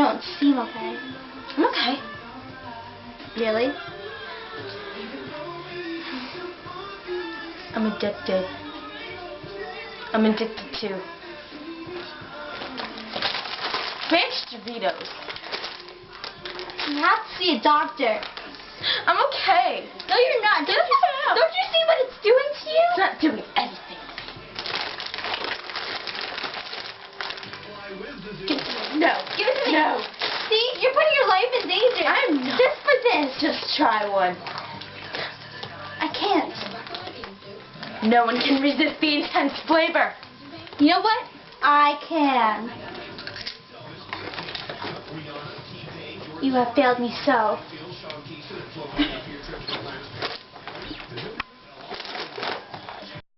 don't seem okay. I'm okay. Really? I'm addicted. I'm addicted to Spanish Doritos. You have to see a doctor. I'm okay. No, you're not. Yes, I am. Don't you see what it's doing to you? It's not doing anything. Give it to me. No. Give it to me. No. See? You're putting your life in danger. I'm not. Just for this. Just try one. I can't. No one can resist the intense flavor. You know what? I can. You have failed me so.